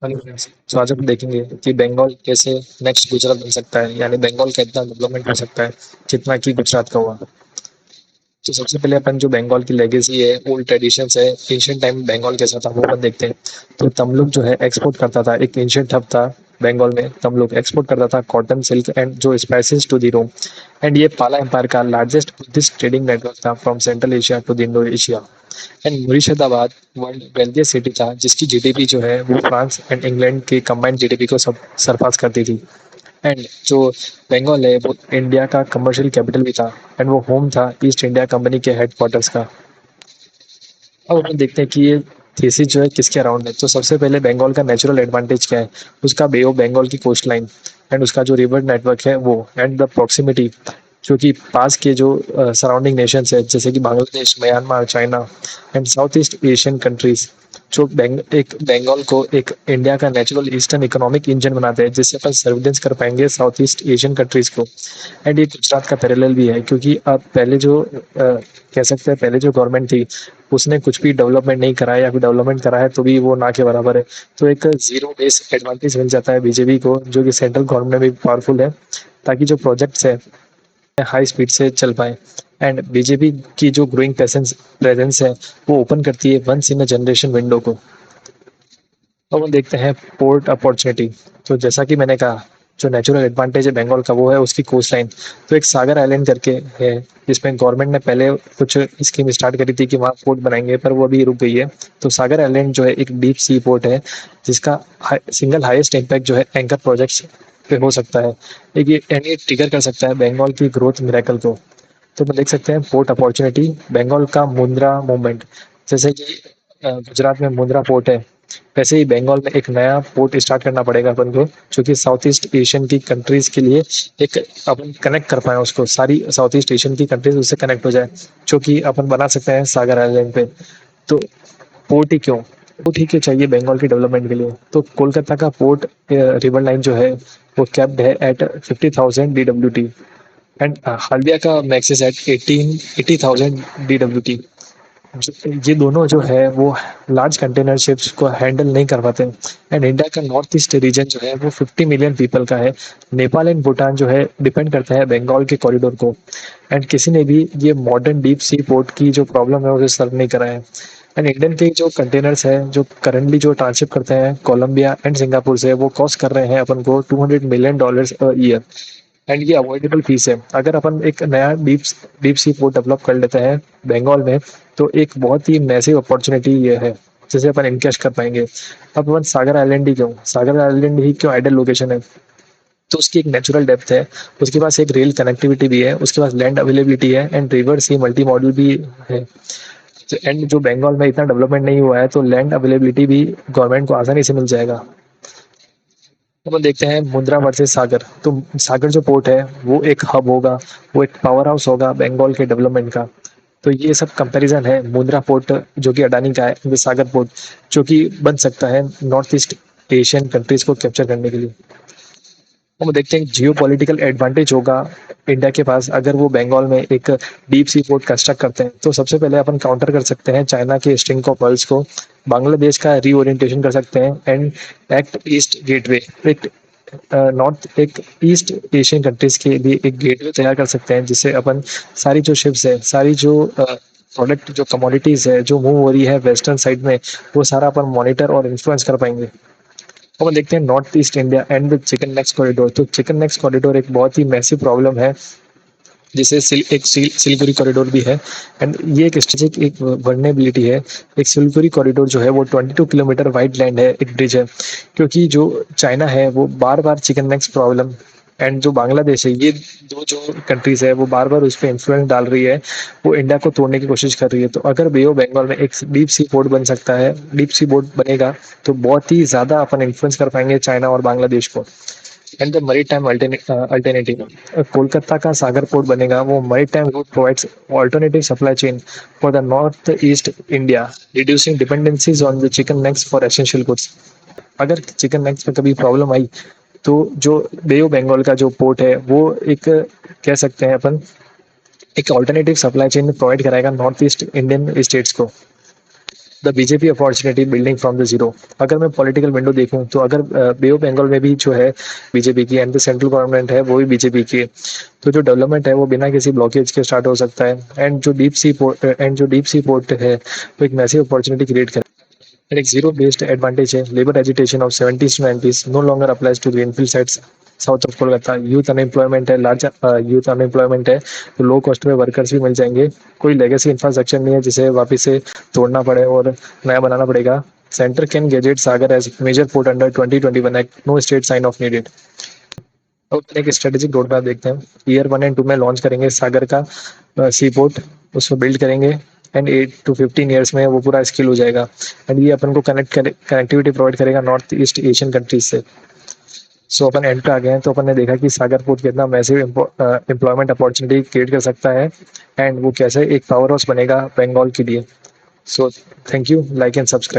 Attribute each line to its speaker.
Speaker 1: Hello friends. तो आज हम देखेंगे कि बंगाल कैसे नेक्स्ट गुजरात बन सकता है, यानी बंगाल का इतना डेवलपमेंट कर सकता है जितना कि गुजरात का हुआ। तो सबसे पहले अपन जो बंगाल की लेगेसी है, ओल्ड ट्रेडिशंस है, एंशियंट टाइम बंगाल कैसा था वो अपन देखते हैं। तो तमलुक जो है एक्सपोर्ट करता था, एक एंशियंट हब था बंगाल में। तमलुक एक्सपोर्ट करता था कॉटन, सिल्क एंड जो spices to the Rome. And ये पाला एम्पायर का लार्जेस्ट बुद्धिस्ट ट्रेडिंग नेटवर्क था from central Asia to the Indo Asia. And Murshidabad world wealthiest city था, जिसकी जीडीपी जो है वो फ्रांस एंड इंग्लैंड की कंबाइंड जीडीपी को सब सरपास करती थी। एंड जो बंगाल है वो इंडिया का कमर्शियल कैपिटल भी था, एंड वो होम था ईस्ट इंडिया कंपनी के हेडक्वार्टर्स का। अब अपन देखते हैं कि ये थीसिस जो है किसके अराउंड है। तो सबसे पहले बंगाल का नेचुरल एडवांटेज क्या है, उसका बे ऑफ बंगाल की कोस्ट लाइन एंड उसका जो रिवर नेटवर्क है वो, एंड द प्रॉक्सिमिटी, क्योंकि पास के जो सराउंडिंग नेशंस है जैसे कि Bangladesh, Myanmar, China and south east Asian countries, जो एक बंगाल को एक इंडिया का नेचुरल ईस्टर्न इकोनॉमिक इंजन बनाते हैं, जिससे अपन सर्विलेंस कर पाएंगे साउथ ईस्ट एशियन कंट्रीज को। एंड ये गुजरात का पैरेलल भी है, क्योंकि अब पहले जो कह सकते हैं पहले जो गवर्नमेंट थी उसने कुछ भी डेवलपमेंट नहीं करा है, या फिर डेवलपमेंट करा है तो भी वो ना के बराबर है। तो एक जीरो बेस एडवांटेज मिल जाता है बीजेपी को, जो कि सेंट्रल गवर्नमेंट में भी पावरफुल है, ताकि जो प्रोजेक्ट्स है हाई स्पीड से चल पाए। एंड बीजेपी की जो ग्रोइंग प्रेजेंस है वो ओपन करती है once in a generation window को। अब हम देखते हैं पोर्ट अपॉर्चुनिटी। तो जैसा कि मैंने कहा, जो नेचुरल एडवांटेज है बंगाल का वो है उसकी कोस्ट लाइन। तो एक सागर आइलैंड करके है, जिसमें गवर्नमेंट ने पहले कुछ स्कीम स्टार्ट करी थी कि वहाँ पोर्ट बनाएंगे, पर वो अभी रुक गई है। तो सागर आइलैंड जो है एक डीप सी पोर्ट है, जिसका सिंगल हाईएस्ट इम्पैक्ट जो है एंकर प्रोजेक्ट्स पे हो सकता है। एक ये एंड ये ट्रिगर कर सकता है बंगाल की ग्रोथ मिरेकल को। तो हम देख सकते हैं पोर्ट अपॉर्चुनिटी, बंगाल का मुंद्रा मूवमेंट। जैसे कि गुजरात में मुंद्रा पोर्ट है, वैसे ही बंगाल में एक नया पोर्ट स्टार्ट करना पड़ेगा अपन को, जो कि साउथ ईस्ट एशियन की कंट्रीज के लिए एक अपन कनेक्ट कर पाए उसको, सारी साउथ ईस्ट एशियन की कंट्रीज उससे कनेक्ट हो जाए, जो कि अपन बना सकते हैं सागर आइलैंड पे। तो पोर्ट ही क्यों, पोर्ट ही क्यों चाहिए बंगाल की डेवलपमेंट के लिए। तो कोलकाता का पोर्ट रिवर लाइन जो है वो कैप्ड है एट 50,000 DWT, एंड हल्दिया का मैक्सिस एट 80,000 DWT। ये दोनों जो है वो लार्ज कंटेनर शिप्स को हैंडल नहीं कर पाते। एंड इंडिया का नॉर्थ ईस्ट रीजन जो है वो 50 मिलियन पीपल का है। नेपाल एंड भूटान जो है डिपेंड करता है बंगाल के कॉरिडोर को। एंड किसी ने भी ये मॉडर्न डीप सी पोर्ट की जो प्रॉब्लम है उसे सॉल्व नहीं करा है। एंड इंडियन के जो कंटेनर्स है जो करंटली जो ट्रांसशिप करते हैं कोलंबिया एंड सिंगापुर से, वो कॉस्ट कर रहे हैं अपन को $200 मिलियन ईयर। एंड ये अवॉइडेबल फीस है। अगर अपन एक नया deep deep sea port develop कर लेते हैं बंगाल में, तो एक बहुत ही मैसिव अपॉर्चुनिटी ये है, जिसे अपन इनकैश कर पाएंगे। अब अपन सागर आइलैंड ही क्यों, सागर आइलैंड ही क्यों आइडल लोकेशन है, तो उसकी एक नेचुरल डेप्थ है, उसके पास एक रेल कनेक्टिविटी भी है, उसके पास लैंड अवेलेबिलिटी है, and river sea multi model भी है। एंड जो बंगाल में इतना डेवलपमेंट नहीं हुआ है, तो लैंड अवेलेबिलिटी भी गवर्नमेंट को आसानी से मिल जाएगा। तो अपन देखते हैं मुद्रा वर्सेस सागर। तो सागर जो पोर्ट है वो एक हब होगा, वो एक पावर हाउस होगा बंगाल के डेवलपमेंट का। तो ये सब कंपैरिजन है मुद्रा पोर्ट जो कि अडानी का है, विद सागर पोर्ट जो कि बन सकता है नॉर्थ ईस्ट एशियन कंट्रीज को कैप्चर करने के लिए। हम देखते हैं जियो पॉलिटिकल एडवांटेज होगा इंडिया के पास अगर वो बंगाल में एक डीप सी पोर्ट कंस्ट्रक्ट करते हैं। तो सबसे पहले अपन काउंटर कर सकते हैं चाइना के स्ट्रिंग ऑफ पर्ल्स को, बांग्लादेश का रीओरिएंटेशन कर सकते हैं, एंड एक्ट ईस्ट गेटवे, एक नॉर्थ एक ईस्ट एशियन कंट्रीज के लिए एक गेटवे तैयार कर सकते हैं, जिससे अपन सारी जो शिप्स है, सारी जो प्रोडक्ट जो कमोडिटीज है जो मूव हो रही है वेस्टर्न साइड में, वो सारा अपन मॉनिटर और इन्फ्लुएंस कर पाएंगे। अब हम देखते हैं north east India and the chicken next corridor. तो चिकन नेक्स कॉरिडोर एक बहुत ही मैसिव प्रॉब्लम है, जिसे सिलगुरी कॉरिडोर भी है। एंड ये एक स्ट्रेटेजिक एक वर्नेबिलिटी है। एक सिलगुरी कॉरिडोर जो है वो 22 किलोमीटर वाइड लैंड है, एक ब्रिज है, क्योंकि जो चाइना है वो बार बार चिकन नेक्स प्रॉब्लम, एंड जो बांग्लादेश है, ये दो जो कंट्रीज है वो बार बार उस पर इन्फ्लुएंस डाल रही है, वो इंडिया को तोड़ने की कोशिश कर रही है। तो अगर बे ऑफ बंगाल में एक डीप सी पोर्ट बन सकता है, डीप सी पोर्ट बनेगा, तो बहुत ही ज्यादा अपन इन्फ्लुएंस कर पाएंगे चाइना और बांग्लादेश को। And the maritime alternative, Kolkata का सागर पोर्ट बनेगा, वो maritime route provides alternative supply chain for the north east India, reducing dependencies on the chicken necks for essential goods. अगर चिकन नेक्स में कभी प्रॉब्लम आई, तो जो बे ऑफ बंगाल का जो पोर्ट है वो एक कह सकते हैं अपन एक ऑल्टरनेटिव सप्लाई चेन प्रोवाइड कराएगा नॉर्थ ईस्ट इंडियन स्टेट्स को। The BJP opportunity building from the zero. अगर मैं पॉलिटिकल विंडो देखूं तो अगर बे ऑफ बंगाल में भी जो है बीजेपी की एंड द सेंट्रल गवर्नमेंट है वो भी बीजेपी की है, तो जो डेवलपमेंट है वो बिना किसी ब्लॉकेज के स्टार्ट हो सकता है। एंड जो डीप सी पोर्ट है वो एक मैसिव अपॉर्चुनिटी क्रिएट कर एंड एक जीरो बेस्ड एडवांटेज है। Labour agitation of 70s to 90s no longer applies to greenfield sites south of Kolkata. Youth unemployment है, लार्ज यूथ अनएम्प्लॉयमेंट है, तो लो कॉस्ट में वर्कर्स भी मिल जाएंगे। कोई लेगेसी इंफ्रास्ट्रक्चर नहीं है जिसे वापस से तोड़ना पड़े और नया बनाना पड़ेगा। Centre can gazette Sagar as major port under 2021 act, no state sign off needed. अब एक स्ट्रेटेजिक रोड मैप देखते हैं। ईयर 1 और 2 में लॉन्च करेंगे सागर का सी पोर्ट, उसमें बिल्ड करेंगे एंड 8 to 15 ईयर्स में वो पूरा स्किल हो जाएगा। एंड ये अपन को कनेक्टिविटी प्रोवाइड करेगा नॉर्थ ईस्ट एशियन कंट्रीज से। सो अपन एंड पे आ गए हैं, तो अपन ने देखा कि सागर पोर्ट कितना मैसिव एम्प्लॉयमेंट अपॉर्चुनिटी क्रिएट कर सकता है एंड वो कैसे एक पावर हाउस बनेगा बंगाल के लिए। So thank you, like and subscribe.